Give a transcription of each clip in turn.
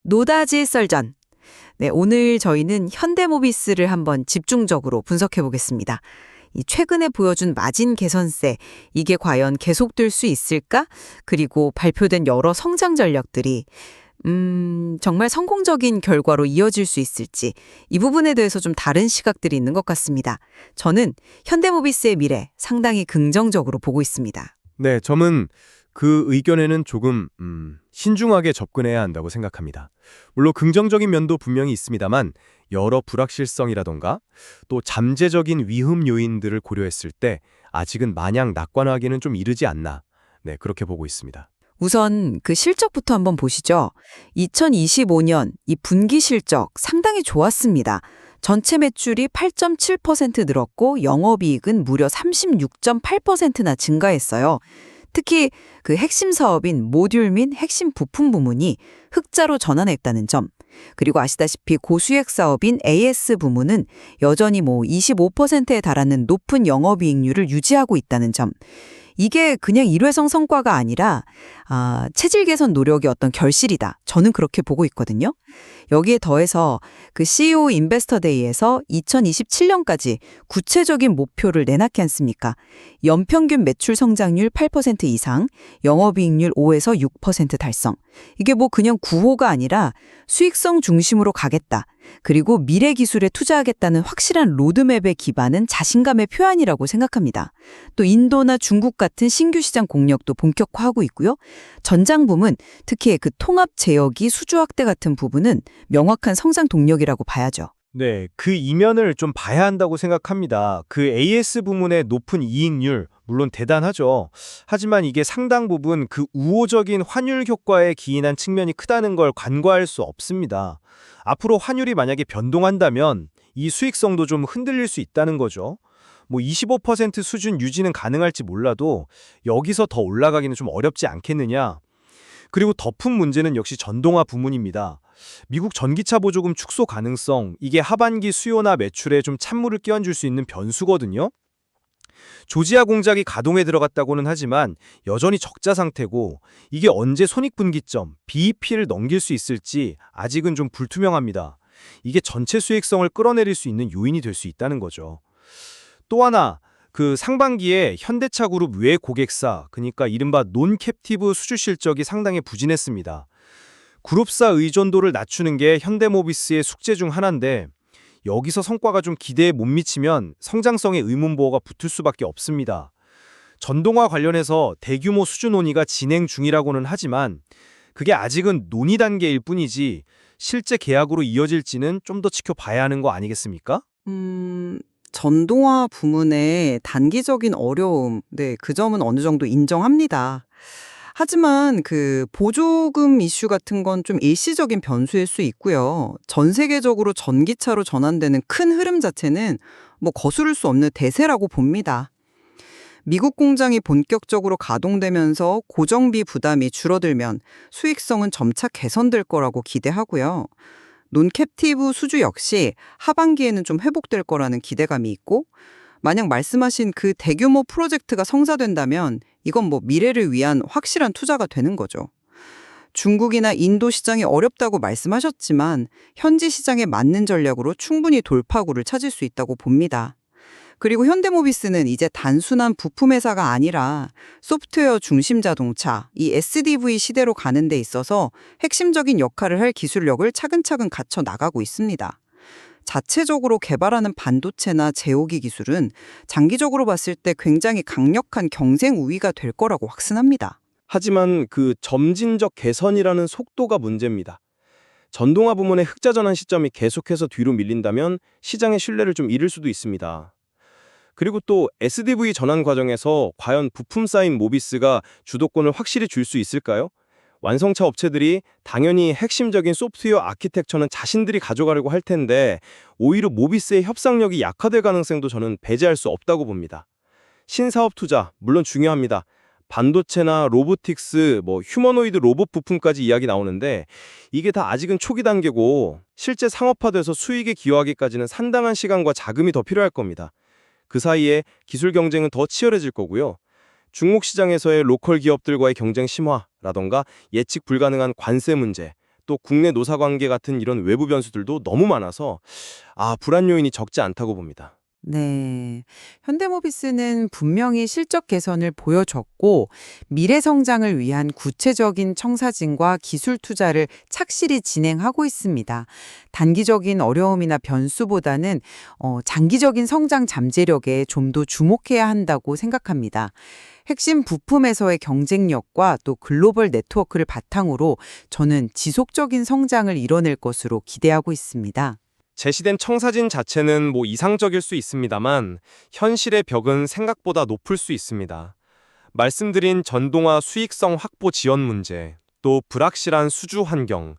노다지 썰전. 네, 오늘 저희는 현대모비스를 한번 집중적으로 분석해 보겠습니다. 이 최근에 보여준 마진 개선세, 이게 과연 계속될 수 있을까? 그리고 발표된 여러 성장 전략들이 정말 성공적인 결과로 이어질 수 있을지 이 부분에 대해서 좀 다른 시각들이 있는 것 같습니다. 저는 현대모비스의 미래 상당히 긍정적으로 보고 있습니다. 네, 저는 그 의견에는 조금 신중하게 접근해야 한다고 생각합니다. 물론 긍정적인 면도 분명히 있습니다만 여러 불확실성이라던가 또 잠재적인 위험 요인들을 고려했을 때 아직은 마냥 낙관하기는 좀 이르지 않나. 네, 그렇게 보고 있습니다. 우선 그 실적부터 한번 보시죠. 2025년 이 분기 실적 상당히 좋았습니다. 전체 매출이 8.7% 늘었고 영업이익은 무려 36.8%나 증가했어요. 특히 그 핵심 사업인 모듈 및 핵심 부품 부문이 흑자로 전환했다는 점, 그리고 아시다시피 고수익 사업인 AS 부문은 여전히 25%에 달하는 높은 영업이익률을 유지하고 있다는 점, 이게 그냥 일회성 성과가 아니라 체질 개선 노력의 어떤 결실이다. 저는 그렇게 보고 있거든요. 여기에 더해서 그 CEO 인베스터 데이에서 2027년까지 구체적인 목표를 내놨지 않습니까? 연평균 매출 성장률 8% 이상, 영업이익률 5에서 6% 달성. 이게 그냥 구호가 아니라 수익성 중심으로 가겠다. 그리고 미래 기술에 투자하겠다는 확실한 로드맵의 기반은 자신감의 표현이라고 생각합니다. 또 인도나 중국 같은 신규 시장 공략도 본격화하고 있고요. 전장부문, 특히 그 통합 제어기 수주 확대 같은 부분은 명확한 성장 동력이라고 봐야죠. 네, 그 이면을 좀 봐야 한다고 생각합니다. 그 AS 부문의 높은 이익률, 물론 대단하죠. 하지만 이게 상당 부분 그 우호적인 환율 효과에 기인한 측면이 크다는 걸 간과할 수 없습니다. 앞으로 환율이 만약에 변동한다면 이 수익성도 좀 흔들릴 수 있다는 거죠. 25% 수준 유지는 가능할지 몰라도 여기서 더 올라가기는 좀 어렵지 않겠느냐. 그리고 덮은 문제는 역시 전동화 부문입니다. 미국 전기차 보조금 축소 가능성, 이게 하반기 수요나 매출에 좀 찬물을 끼얹을 수 있는 변수거든요. 조지아 공장이 가동에 들어갔다고는 하지만 여전히 적자 상태고 이게 언제 손익분기점, BEP를 넘길 수 있을지 아직은 좀 불투명합니다. 이게 전체 수익성을 끌어내릴 수 있는 요인이 될 수 있다는 거죠. 또 하나, 그 상반기에 현대차 그룹 외 고객사, 그러니까 이른바 논캡티브 수주 실적이 상당히 부진했습니다. 그룹사 의존도를 낮추는 게 현대모비스의 숙제 중 하나인데 여기서 성과가 좀 기대에 못 미치면 성장성의 의문부호가 붙을 수밖에 없습니다. 전동화 관련해서 대규모 수주 논의가 진행 중이라고는 하지만 그게 아직은 논의 단계일 뿐이지 실제 계약으로 이어질지는 좀 더 지켜봐야 하는 거 아니겠습니까? 전동화 부문의 단기적인 어려움, 네, 그 점은 어느 정도 인정합니다. 하지만 그 보조금 이슈 같은 건 좀 일시적인 변수일 수 있고요. 전 세계적으로 전기차로 전환되는 큰 흐름 자체는 거스를 수 없는 대세라고 봅니다. 미국 공장이 본격적으로 가동되면서 고정비 부담이 줄어들면 수익성은 점차 개선될 거라고 기대하고요. 논캡티브 수주 역시 하반기에는 좀 회복될 거라는 기대감이 있고, 만약 말씀하신 그 대규모 프로젝트가 성사된다면 이건 미래를 위한 확실한 투자가 되는 거죠. 중국이나 인도 시장이 어렵다고 말씀하셨지만 현지 시장에 맞는 전략으로 충분히 돌파구를 찾을 수 있다고 봅니다. 그리고 현대모비스는 이제 단순한 부품 회사가 아니라 소프트웨어 중심 자동차, 이 SDV 시대로 가는 데 있어서 핵심적인 역할을 할 기술력을 차근차근 갖춰 나가고 있습니다. 자체적으로 개발하는 반도체나 제어기 기술은 장기적으로 봤을 때 굉장히 강력한 경쟁 우위가 될 거라고 확신합니다. 하지만 그 점진적 개선이라는 속도가 문제입니다. 전동화 부문의 흑자 전환 시점이 계속해서 뒤로 밀린다면 시장의 신뢰를 좀 잃을 수도 있습니다. 그리고 또 SDV 전환 과정에서 과연 부품 쌓인 모비스가 주도권을 확실히 줄 수 있을까요? 완성차 업체들이 당연히 핵심적인 소프트웨어 아키텍처는 자신들이 가져가려고 할 텐데 오히려 모비스의 협상력이 약화될 가능성도 저는 배제할 수 없다고 봅니다. 신사업 투자, 물론 중요합니다. 반도체나 로보틱스, 휴머노이드 로봇 부품까지 이야기 나오는데 이게 다 아직은 초기 단계고 실제 상업화돼서 수익에 기여하기까지는 상당한 시간과 자금이 더 필요할 겁니다. 그 사이에 기술 경쟁은 더 치열해질 거고요. 중국 시장에서의 로컬 기업들과의 경쟁 심화라던가 예측 불가능한 관세 문제, 또 국내 노사관계 같은 이런 외부 변수들도 너무 많아서 불안 요인이 적지 않다고 봅니다. 네. 현대모비스는 분명히 실적 개선을 보여줬고 미래 성장을 위한 구체적인 청사진과 기술 투자를 착실히 진행하고 있습니다. 단기적인 어려움이나 변수보다는 장기적인 성장 잠재력에 좀 더 주목해야 한다고 생각합니다. 핵심 부품에서의 경쟁력과 또 글로벌 네트워크를 바탕으로 저는 지속적인 성장을 이뤄낼 것으로 기대하고 있습니다. 제시된 청사진 자체는 이상적일 수 있습니다만 현실의 벽은 생각보다 높을 수 있습니다. 말씀드린 전동화 수익성 확보 지연 문제, 또 불확실한 수주 환경,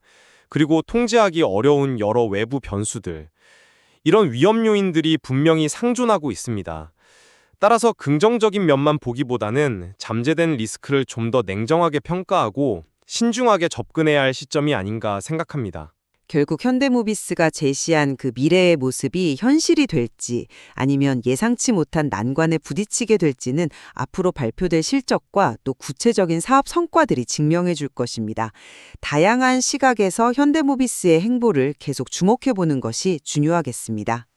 그리고 통제하기 어려운 여러 외부 변수들, 이런 위험 요인들이 분명히 상존하고 있습니다. 따라서 긍정적인 면만 보기보다는 잠재된 리스크를 좀 더 냉정하게 평가하고 신중하게 접근해야 할 시점이 아닌가 생각합니다. 결국 현대모비스가 제시한 그 미래의 모습이 현실이 될지 아니면 예상치 못한 난관에 부딪히게 될지는 앞으로 발표될 실적과 또 구체적인 사업 성과들이 증명해 줄 것입니다. 다양한 시각에서 현대모비스의 행보를 계속 주목해 보는 것이 중요하겠습니다.